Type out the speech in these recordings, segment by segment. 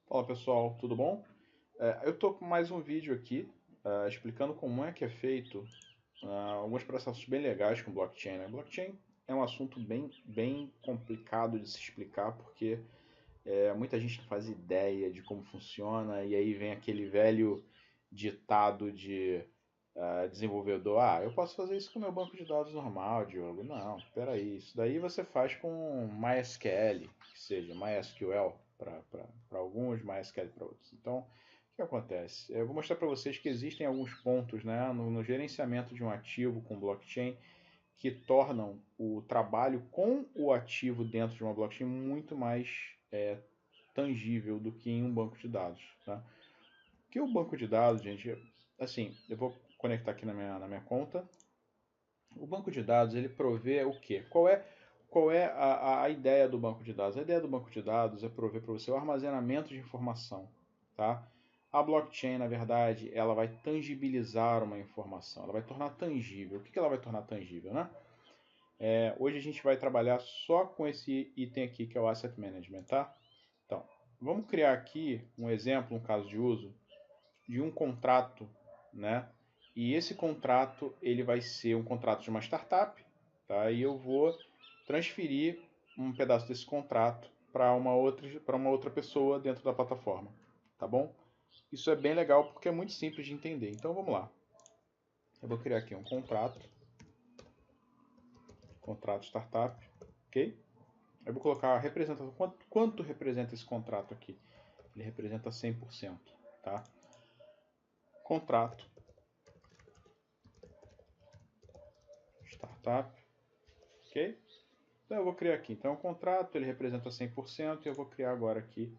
Fala pessoal, tudo bom? Eu estou com mais um vídeo aqui explicando como é que é feito alguns processos bem legais com blockchain, né? Blockchain é um assunto bem complicado de se explicar porque muita gente não faz ideia de como funciona e aí vem aquele velho ditado de desenvolvedor: eu posso fazer isso com o meu banco de dados normal, Diogo. Não, peraí, isso daí você faz com MySQL, que seja MySQL para alguns, MySQL para outros. Então, o que acontece? Eu vou mostrar para vocês que existem alguns pontos, né, no gerenciamento de um ativo com blockchain que tornam o trabalho com o ativo dentro de uma blockchain muito mais tangível do que em um banco de dados. Tá? Que o banco de dados, gente, assim, eu vou conectar aqui na minha conta. O banco de dados, ele provê o quê? Qual é a ideia do banco de dados? A ideia do banco de dados é prover para você o armazenamento de informação, tá? A blockchain, na verdade, ela vai tangibilizar uma informação, ela vai tornar tangível. O que ela vai tornar tangível, né? Hoje a gente vai trabalhar só com esse item aqui, que é o Asset Management, tá? Então, vamos criar aqui um exemplo, um caso de uso, de um contrato, né? E esse contrato ele vai ser um contrato de uma startup, tá? E eu vou transferir um pedaço desse contrato para uma outra pessoa dentro da plataforma, tá bom? Isso é bem legal porque é muito simples de entender. Então vamos lá. Eu vou criar aqui um contrato startup, ok? Eu vou colocar a representação. Quanto representa esse contrato aqui? Ele representa 100%, tá? Contrato startup, ok? Então eu vou criar aqui. Então o contrato ele representa 100% e eu vou criar agora aqui.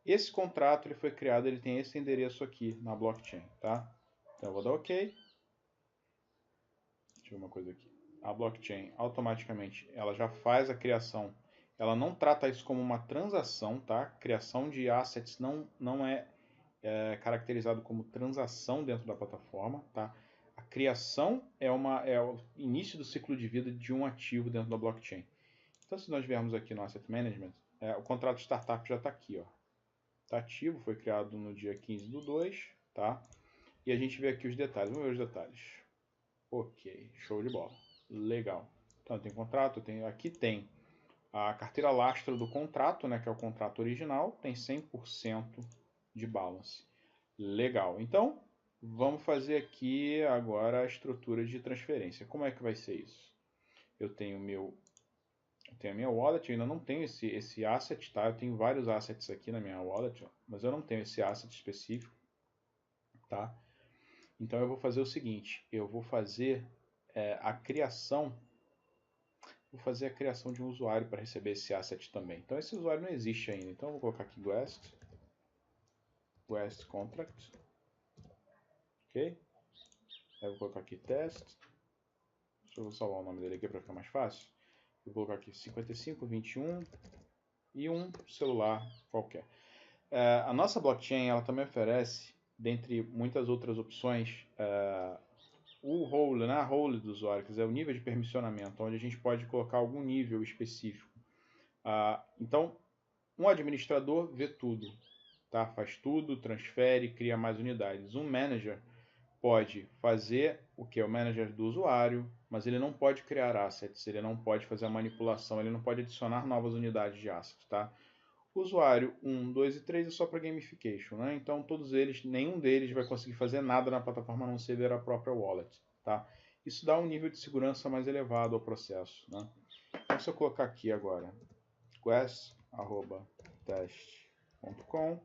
Esse contrato ele foi criado, ele tem esse endereço aqui na blockchain, tá? Então eu vou dar OK. Deixa eu ver uma coisa aqui. A blockchain automaticamente ela já faz a criação. Ela não trata isso como uma transação, tá? Criação de assets não é caracterizado como transação dentro da plataforma, tá? A criação é o início do ciclo de vida de um ativo dentro da blockchain. Então, se nós viermos aqui no Asset Management, o contrato de startup já está aqui, ó. Está ativo, foi criado no dia 15/2, tá? E a gente vê aqui os detalhes. Vamos ver os detalhes. Ok, show de bola. Legal. Então, tem contrato, aqui tem a carteira lastro do contrato, né, que é o contrato original, tem 100% de balance. Legal. Então, vamos fazer aqui agora a estrutura de transferência. Como é que vai ser isso? Eu tenho a minha wallet, eu ainda não tenho esse asset, tá? Eu tenho vários assets aqui na minha wallet, ó, mas eu não tenho esse asset específico, tá? Então eu vou fazer o seguinte, eu vou fazer vou fazer a criação de um usuário para receber esse asset também. Então esse usuário não existe ainda, então eu vou colocar aqui Guest Contract, ok? Aí eu vou colocar aqui test, deixa eu salvar o nome dele aqui para ficar mais fácil. Eu vou colocar aqui 5521 e um celular qualquer. A nossa blockchain ela também oferece, dentre muitas outras opções, o role, né, a role do usuário, quer dizer, o nível de permissionamento, onde a gente pode colocar algum nível específico. Então, um administrador vê tudo, tá? Faz tudo, transfere, cria mais unidades. Um manager pode fazer o que é o manager do usuário, mas ele não pode criar assets, ele não pode fazer a manipulação, ele não pode adicionar novas unidades de assets, tá? Usuário 1, 2 e 3 é só para gamification, né? Então todos eles, nenhum deles vai conseguir fazer nada na plataforma a não ser ver a própria wallet, tá? Isso dá um nível de segurança mais elevado ao processo, né? Então se eu colocar aqui agora quest@test.com,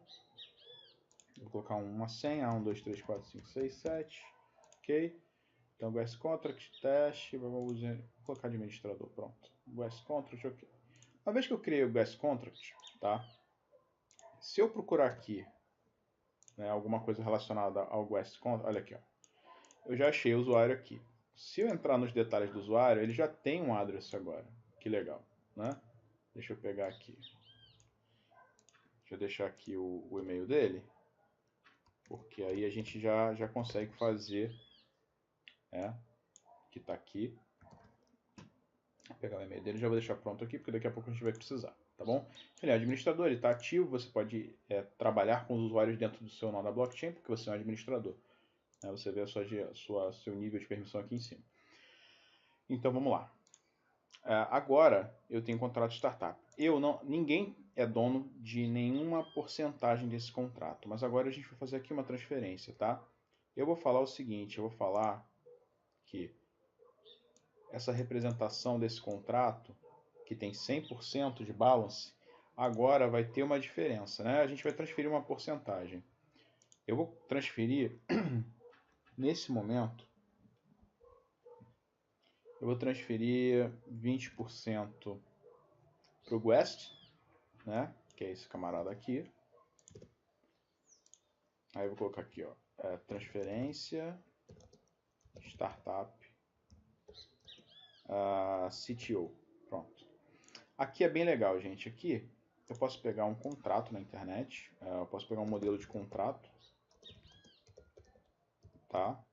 vou colocar uma senha, 1, 2, 3, 4, 5, 6, 7, ok? Então Guest Contract, teste, vou colocar administrador, pronto. Guest Contract, ok. Uma vez que eu criei o Guest Contract, tá? Se eu procurar aqui, né, alguma coisa relacionada ao Guest Contract, olha aqui, ó. Eu já achei o usuário aqui. Se eu entrar nos detalhes do usuário, ele já tem um address agora. Que legal, né? Deixa eu pegar aqui. Deixa eu deixar aqui o e-mail dele, porque aí a gente já consegue fazer, que está aqui. Vou pegar o e-mail dele, já vou deixar pronto aqui, porque daqui a pouco a gente vai precisar. tá bom? Ele é administrador, ele está ativo, você pode trabalhar com os usuários dentro do seu nó da blockchain, porque você é um administrador. Né? Você vê seu nível de permissão aqui em cima. Então vamos lá. Agora eu tenho contrato de startup. Ninguém é dono de nenhuma porcentagem desse contrato, mas agora a gente vai fazer aqui uma transferência, tá? Eu vou falar o seguinte, eu vou falar que essa representação desse contrato, que tem 100% de balance, agora vai ter uma diferença, né? A gente vai transferir uma porcentagem. Eu vou transferir, nesse momento, eu vou transferir 20% para o Guest, né? Que é esse camarada aqui. Aí eu vou colocar aqui, ó, transferência, startup, CTO. Pronto. Aqui é bem legal, gente. Aqui eu posso pegar um contrato na internet, eu posso pegar um modelo de contrato, tá?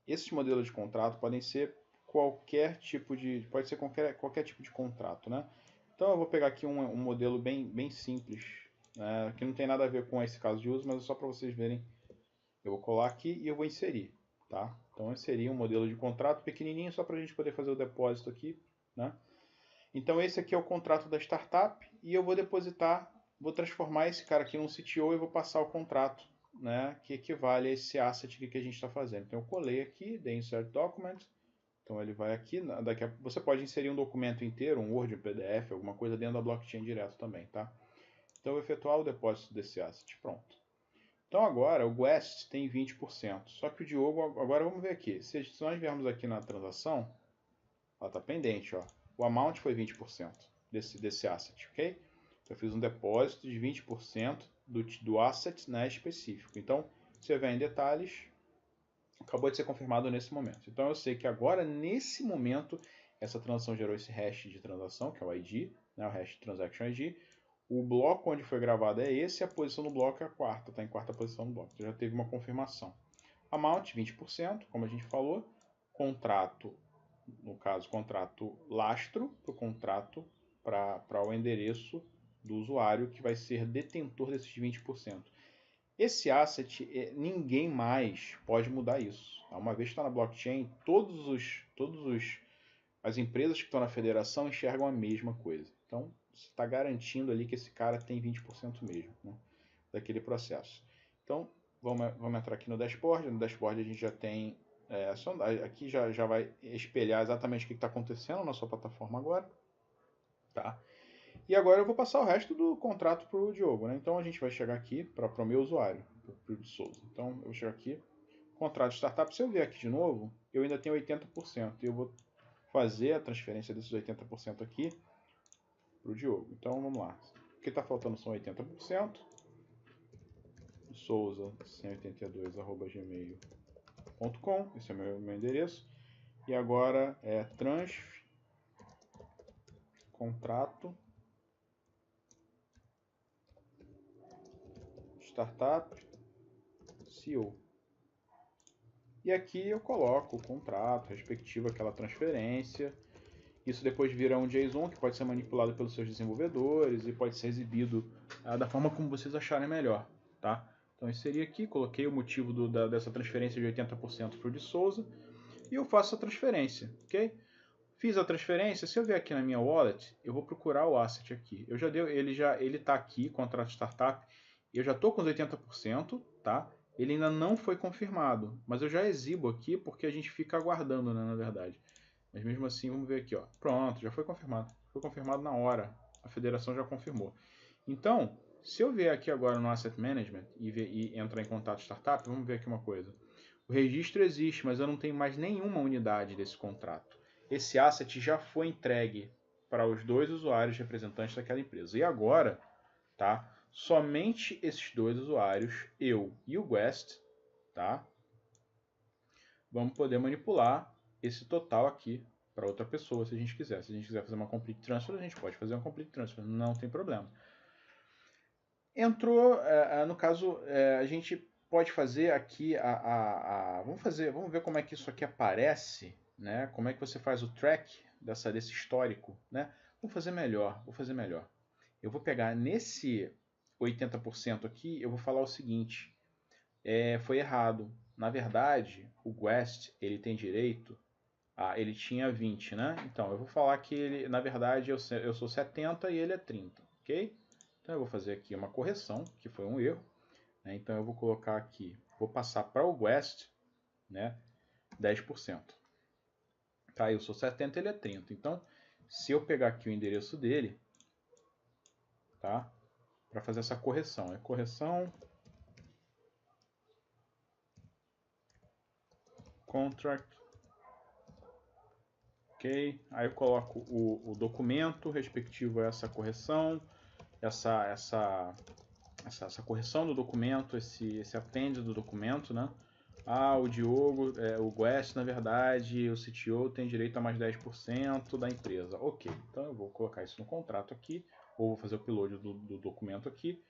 Esses modelos de contrato podem ser qualquer tipo de contrato, né? Então eu vou pegar aqui um modelo bem simples, que não tem nada a ver com esse caso de uso, mas é só para vocês verem. Eu vou colar aqui e eu vou inserir, tá? Então eu inseri um modelo de contrato pequenininho só para a gente poder fazer o depósito aqui, né? Então esse aqui é o contrato da startup e eu vou depositar, vou transformar esse cara aqui num CTO e vou passar o contrato, né, que equivale a esse asset aqui que a gente está fazendo. Então eu colei aqui, dei insert document, então ele vai aqui, você pode inserir um documento inteiro, um Word, um PDF, alguma coisa dentro da blockchain direto também, tá? Então eu vou efetuar o depósito desse asset, pronto. Então agora o Guest tem 20%, só que o Diogo, agora vamos ver aqui, se nós viermos aqui na transação, ela está pendente, ó. O amount foi 20% desse asset, ok? Eu fiz um depósito de 20% do asset, né, específico. Então, se eu ver em detalhes, acabou de ser confirmado nesse momento. Então, eu sei que agora, nesse momento, essa transação gerou esse hash de transação, que é o ID, né, o hash transaction ID. O bloco onde foi gravado é esse, e a posição do bloco é a quarta, está em quarta posição do bloco. Então, já teve uma confirmação. Amount, 20%, como a gente falou. Contrato, no caso, contrato lastro para o contrato para o endereço do usuário que vai ser detentor desses 20%. Esse asset, ninguém mais pode mudar isso. Uma vez que está na blockchain, as empresas que estão na federação enxergam a mesma coisa. Então, você está garantindo ali que esse cara tem 20% mesmo, né, daquele processo. Então, vamos entrar aqui no dashboard. No dashboard a gente já tem aqui já vai espelhar exatamente o que está acontecendo na sua plataforma agora, tá? E agora eu vou passar o resto do contrato para o Diogo, né? Então a gente vai chegar aqui para o meu usuário, para o de Souza. Então eu vou chegar aqui, contrato de startup. Se eu vier aqui de novo, eu ainda tenho 80%. E eu vou fazer a transferência desses 80% aqui para o Diogo. Então vamos lá. O que está faltando são 80%. souza182@gmail.com. Esse é o meu endereço. E agora é contrato startup CEO. E aqui eu coloco o contrato respectivo àquela transferência. Isso depois vira um JSON que pode ser manipulado pelos seus desenvolvedores e pode ser exibido da forma como vocês acharem melhor, tá? Então inseri aqui, coloquei o motivo dessa transferência de 80% para o de Souza e eu faço a transferência, ok? Fiz a transferência. Se eu vier aqui na minha wallet, eu vou procurar o asset aqui. Ele está aqui, contrato startup. Eu já estou com os 80%, tá? Ele ainda não foi confirmado, mas eu já exibo aqui porque a gente fica aguardando, né, na verdade. Mas mesmo assim, vamos ver aqui, ó. Pronto, já foi confirmado. Foi confirmado na hora. A federação já confirmou. Então, se eu vier aqui agora no Asset Management e entrar em contato startup, vamos ver aqui uma coisa. O registro existe, mas eu não tenho mais nenhuma unidade desse contrato. Esse asset já foi entregue para os dois usuários representantes daquela empresa. E agora, tá? Somente esses dois usuários, eu e o Guest, tá? Vamos poder manipular esse total aqui para outra pessoa, se a gente quiser. Se a gente quiser fazer uma complete transfer, a gente pode fazer uma complete transfer, não tem problema. Entrou, no caso, a gente pode fazer aqui vamos ver como é que isso aqui aparece, né? Como é que você faz o track desse histórico, né? Vou fazer melhor. Eu vou pegar nesse 80% aqui, eu vou falar o seguinte, foi errado. Na verdade, o Guest, ele tem direito ele tinha 20, né? Então, eu vou falar que ele, na verdade, eu sou 70 e ele é 30, ok? Então, eu vou fazer aqui uma correção, que foi um erro. Né? Então, eu vou colocar aqui, vou passar para o Guest, né? 10%. Tá, eu sou 70 e ele é 30. Então, se eu pegar aqui o endereço dele, tá? Para fazer essa correção, é correção contract, ok? Aí eu coloco o documento respectivo a essa correção, essa correção do documento, esse append do documento, né? O Diogo, o Guest, na verdade, o CTO tem direito a mais 10% da empresa. Ok, então eu vou colocar isso no contrato aqui, ou vou fazer o upload do documento aqui.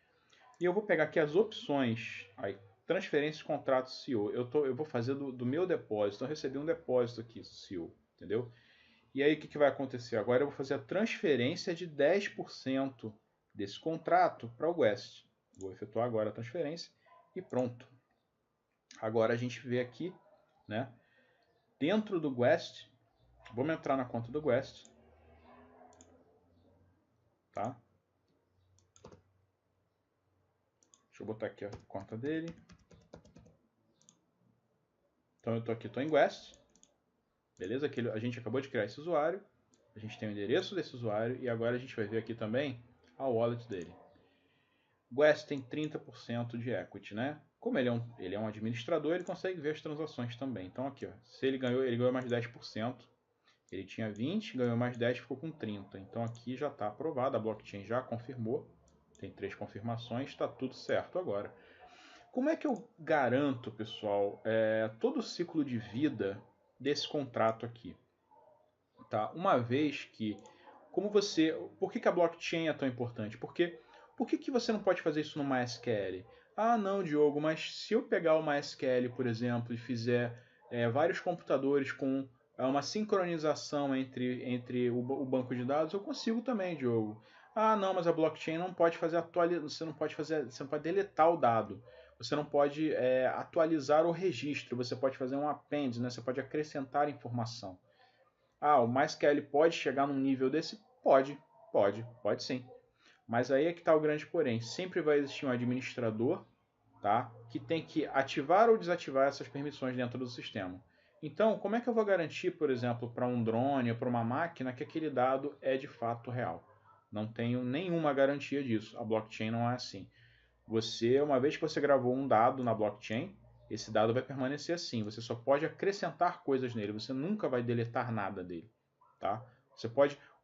E eu vou pegar aqui as opções, aí, transferência de contrato CEO. Eu vou fazer do meu depósito, eu recebi um depósito aqui, CEO, entendeu? E aí o que vai acontecer? Agora eu vou fazer a transferência de 10% desse contrato para o Guest. Vou efetuar agora a transferência e pronto. Agora a gente vê aqui, né? Dentro do Guest, vamos entrar na conta do Guest, tá? Deixa eu botar aqui a conta dele. Então eu tô aqui, tô em Guest, beleza? Aqui a gente acabou de criar esse usuário, a gente tem o endereço desse usuário e agora a gente vai ver aqui também a wallet dele. Guest tem 30% de equity, né? Como ele é um administrador, ele consegue ver as transações também. Então aqui, ó, se ele ganhou mais 10%. Ele tinha 20, ganhou mais 10, ficou com 30. Então aqui já está aprovado, a blockchain já confirmou. Tem 3 confirmações, está tudo certo agora. Como é que eu garanto, pessoal, todo o ciclo de vida desse contrato aqui? Tá? Uma vez que, por que a blockchain é tão importante? Porque por que você não pode fazer isso no MySQL? Ah, não, Diogo, mas se eu pegar o MySQL, por exemplo, e fizer vários computadores com uma sincronização entre o banco de dados, eu consigo também, Diogo. Ah, não, mas a blockchain não pode fazer você não pode deletar o dado. Você não pode atualizar o registro, você pode fazer um append, né? Você pode acrescentar informação. O MySQL pode chegar num nível desse? Pode sim. Mas aí é que está o grande porém. Sempre vai existir um administrador, tá, que tem que ativar ou desativar essas permissões dentro do sistema. Então, como é que eu vou garantir, por exemplo, para um drone ou para uma máquina que aquele dado é de fato real? Não tenho nenhuma garantia disso. A blockchain não é assim. Uma vez que você gravou um dado na blockchain, esse dado vai permanecer assim. Você só pode acrescentar coisas nele. Você nunca vai deletar nada dele, tá?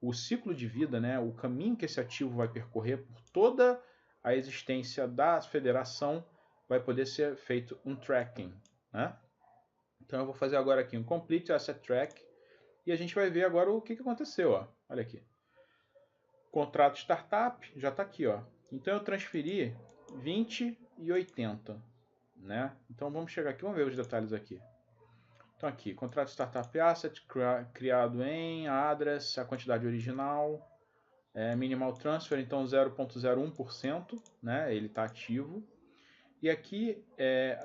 O ciclo de vida, né, o caminho que esse ativo vai percorrer por toda a existência da federação, vai poder ser feito um tracking, né? Então eu vou fazer agora aqui um complete asset track e a gente vai ver agora o que aconteceu, ó. Olha aqui. Contrato startup já está aqui, ó. Então eu transferi 20 e 80, né? Então vamos chegar aqui, vamos ver os detalhes aqui. Então aqui, contrato startup asset criado em address, a quantidade original, minimal transfer, então 0,01%, né? Ele está ativo. E aqui,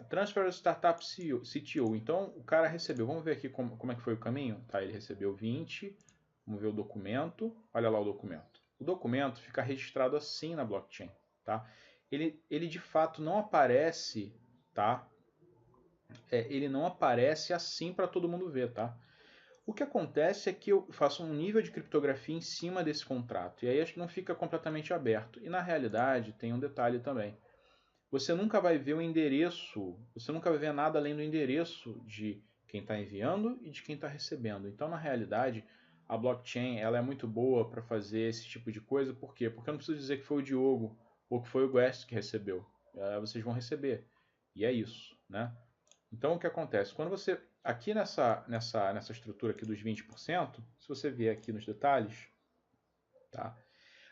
transfer startup CTO. Então o cara recebeu, vamos ver aqui como é que foi o caminho. Tá, ele recebeu 20, vamos ver o documento, olha lá o documento. O documento fica registrado assim na blockchain, tá? Ele de fato não aparece, tá? Ele não aparece assim para todo mundo ver, tá? O que acontece é que eu faço um nível de criptografia em cima desse contrato, e aí não fica completamente aberto. E na realidade tem um detalhe também. Você nunca vai ver o endereço, você nunca vai ver nada além do endereço de quem está enviando e de quem está recebendo. Então, na realidade, a blockchain ela é muito boa para fazer esse tipo de coisa. Por quê? Porque eu não preciso dizer que foi o Diogo ou que foi o Guest que recebeu. Vocês vão receber. E é isso, né? Então, o que acontece? Quando você, aqui nessa estrutura aqui dos 20%, se você vier aqui nos detalhes, tá?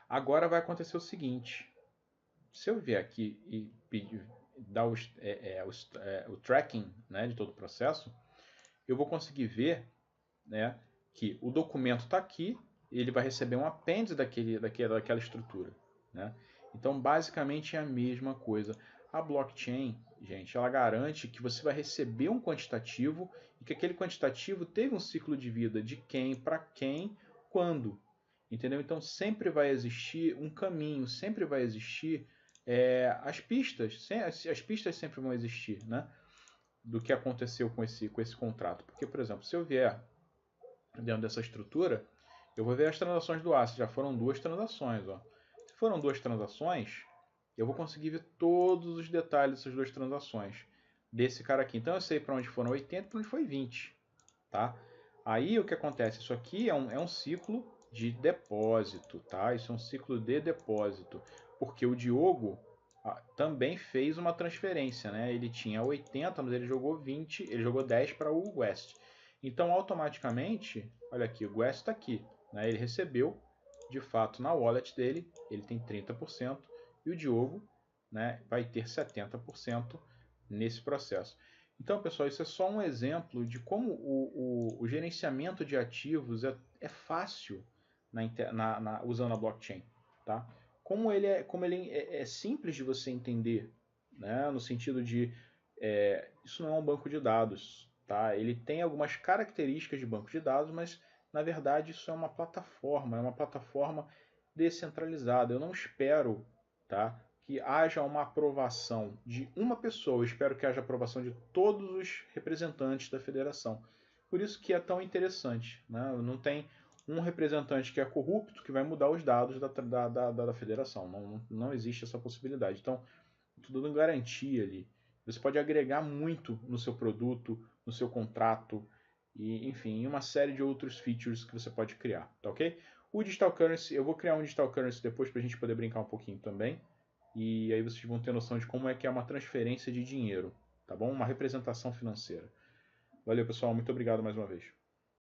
Agora vai acontecer o seguinte. Se eu vier aqui e dar o tracking, né, de todo o processo, eu vou conseguir ver, né, que o documento está aqui, ele vai receber um apêndice daquela estrutura, né? Então, basicamente é a mesma coisa. A blockchain, gente, ela garante que você vai receber um quantitativo e que aquele quantitativo teve um ciclo de vida de quem, para quem, quando. Entendeu? Então, sempre vai existir um caminho, sempre vai existir as pistas. As pistas sempre vão existir, né? Do que aconteceu com esse contrato. Porque, por exemplo, se eu vier dentro dessa estrutura, eu vou ver as transações do ACID. Já foram 2 transações. Ó. Se foram 2 transações, eu vou conseguir ver todos os detalhes dessas 2 transações desse cara aqui. Então eu sei para onde foram 80 e para onde foi 20. Tá? Aí o que acontece? Isso aqui é um ciclo de depósito. Tá? Isso é um ciclo de depósito. Porque o Diogo também fez uma transferência. Né? Ele tinha 80, mas ele jogou 20, ele jogou 10 para o West. Então, automaticamente, olha aqui, o West está aqui. Né? Ele recebeu, de fato, na wallet dele, ele tem 30%, e o Diogo, né, vai ter 70% nesse processo. Então, pessoal, isso é só um exemplo de como o gerenciamento de ativos é fácil usando a blockchain. Tá? Como ele é simples de você entender, né, no sentido de isso não é um banco de dados. Tá? Ele tem algumas características de banco de dados, mas na verdade isso é uma plataforma descentralizada. Eu não espero, tá, que haja uma aprovação de uma pessoa, eu espero que haja aprovação de todos os representantes da federação. Por isso que é tão interessante. Né? Não tem um representante que é corrupto que vai mudar os dados da federação. Não existe essa possibilidade. Então, tudo em garantia ali. Você pode agregar muito no seu produto, no seu contrato, e enfim, uma série de outros features que você pode criar, tá ok? O Digital Currency, eu vou criar um Digital Currency depois para a gente poder brincar um pouquinho também. E aí vocês vão ter noção de como é que é uma transferência de dinheiro, tá bom? Uma representação financeira. Valeu, pessoal. Muito obrigado mais uma vez.